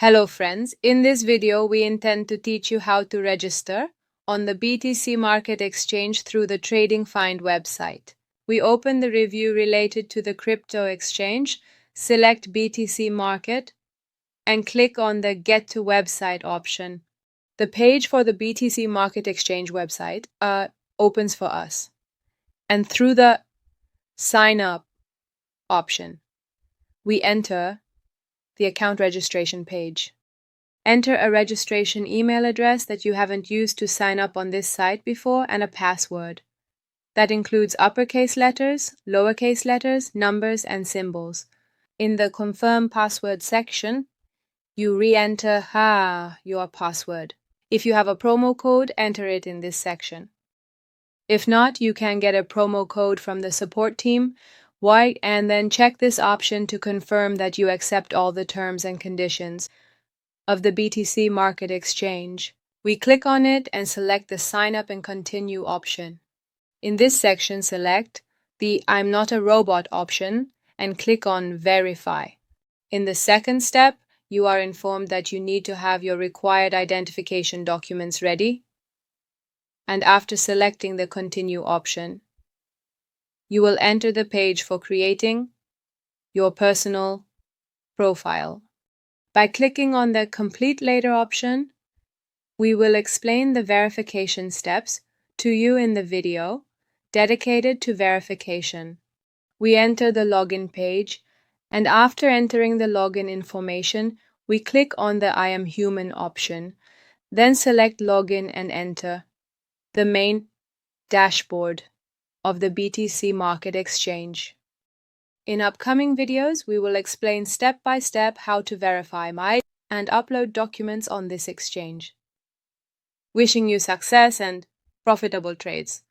Hello friends, in this video we intend to teach you how to register on the BTC market exchange through the TradingFinder website. We open the review related to the crypto exchange, select BTC market, and click on the Get to Website option. The page for the BTC market exchange website opens for us. And through the Sign Up option, we enter the account registration page. Enter a registration email address that you haven't used to sign up on this site before and a password. That includes uppercase letters, lowercase letters, numbers, and symbols. In the Confirm Password section, you re-enter your password. If you have a promo code, enter it in this section. If not, you can get a promo code from the support team. And then check this option to confirm that you accept all the terms and conditions of the BTC market exchange. We click on it and select the Sign Up and Continue option. In this section, select the I'm not a robot option and click on Verify. In the second step, you are informed that you need to have your required identification documents ready. And after selecting the Continue option, you will enter the page for creating your personal profile. By clicking on the Complete Later option, we will explain the verification steps to you in the video dedicated to verification. We enter the login page, and after entering the login information, we click on the I am human option, then select Login and enter the main dashboard of the BTC market exchange. In upcoming videos, we will explain step by step how to verify and upload documents on this exchange. Wishing you success and profitable trades.